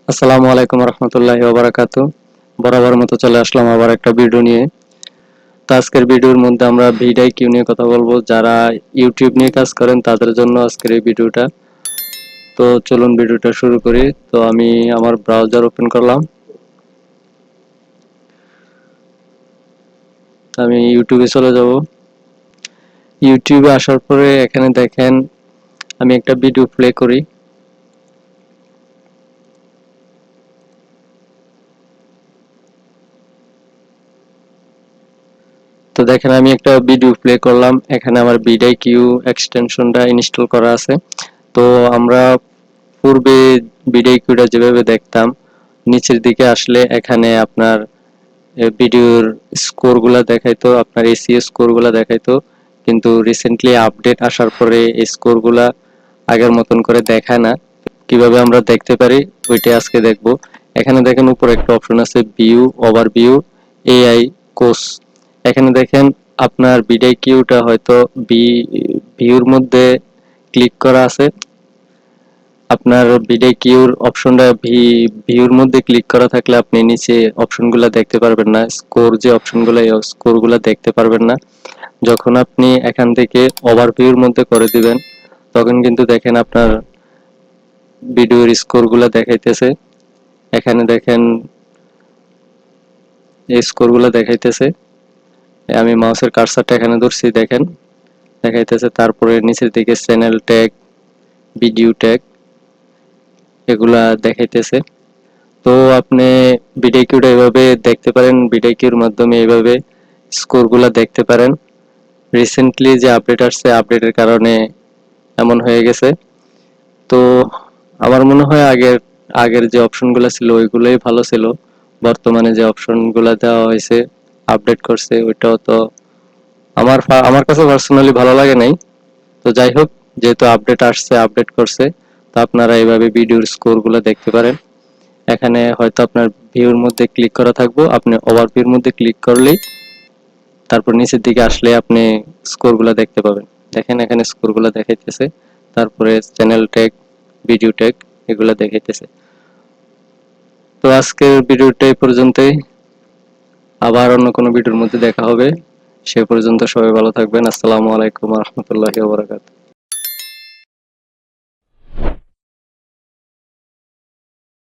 আসসালামু আলাইকুম রহমতুল্লাহি ওয়া বারাকাতু। বরাবর মতো চলে আসলাম আবার একটা ভিডিও নিয়ে। তো আজকের ভিডিওর মধ্যে আমরা ভিডিআইকিউ নিয়ে কথা বলবো। যারা ইউটিউব নিয়ে কাজ করেন তাদের জন্য আজকের এই ভিডিওটা। তো চলুন ভিডিওটা শুরু করি। তো আমি আমার ব্রাউজার ওপেন করলাম। আমি ইউটিউবে চলে যাব। ইউটিউবে আসার পরে এখানে দেখেন আমি একটা ভিডিও প্লে করি। তো দেখেন আমি একটা ভিডিও প্লে করলাম। এখানে আমার ভিডিআইকিউ এক্সটেনশনটা ইনস্টল করা আছে। তো আমরা পূর্বে ভিডিআইকিউটা যেভাবে দেখতাম, নিচের দিকে আসলে এখানে আপনার ভিডিওর স্কোরগুলা দেখাইতো, আপনার এসইও স্কোরগুলা দেখাইতো। কিন্তু রিসেন্টলি আপডেট আসার পরে এই স্কোরগুলা আগের মতন করে দেখায় না। কিভাবে আমরা দেখতে পারি ওইটা আজকে দেখব। এখানে দেখেন উপরে একটা অপশন আছে ভিউ ওভারভিউ এআই কোর্স। এখানে দেখেন আপনার ভিডিআইকিউটা হয়তো ভিউর মধ্যে ক্লিক করা আছে। আপনার ভিডিআইকিউর অপশনটা ভিউর মধ্যে ক্লিক করা থাকলে আপনি নিচে অপশনগুলো দেখতে পারবেন না। স্কোর যে অপশনগুলো, এই স্কোরগুলো দেখতে পারবেন না। যখন আপনি এখান থেকে ওভারভিউর মধ্যে করে দিবেন, তখন কিন্তু দেখেন আপনার ভিডিওর স্কোরগুলো দেখাইতেছে। এখানে দেখেন এই স্কোরগুলো দেখাইতেছে। আমি মাউসের কার্সারটা এখানে ধরছি, দেখেন দেখাইতেছে। তারপরে নিচের দিকে চ্যানেল ট্যাগ, ভিডিও ট্যাগ এগুলা দেখাইতেছে। তো আপনি ভিডিআইকিউটা এভাবে দেখতে পারেন। ভিডিআইকিউর মাধ্যমে এইভাবে স্কোরগুলা দেখতে পারেন। রিসেন্টলি যে আপডেট আসছে, আপডেটের কারণে এমন হয়ে গেছে। তো আমার মনে হয় আগের আগের যে অপশনগুলো ছিল ওইগুলোই ভালো ছিল। বর্তমানে যে অপশনগুলো দেওয়া হয়েছে, আপডেট করছে, ওইটাও তো আমার কাছে পার্সোনালি ভালো লাগে নাই। তো যাই হোক, যেহেতু আপডেট আসছে, আপডেট করছে, তো আপনারা এইভাবে ভিডিওর স্কোরগুলো দেখতে পারেন। এখানে হয়তো আপনার ভিউর মধ্যে ক্লিক করা থাকবো, আপনি ওভারভিউর মধ্যে ক্লিক করলেই তারপর নিচের দিকে আসলে আপনি স্কোরগুলো দেখতে পাবেন। দেখেন এখানে স্কোরগুলো দেখাইতেছে। তারপরে চ্যানেল ট্যাগ, ভিডিও ট্যাগ এগুলো দেখাইতেছে। তো আজকের ভিডিওটা এই পর্যন্তই। আবার অন্য কোনো ভিডিওর মধ্যে দেখা হবে। সে পর্যন্ত সবাই ভালো থাকবেন। আসসালামু আলাইকুম রহমতুল্লাহি ওয়া বারাকাতুহু।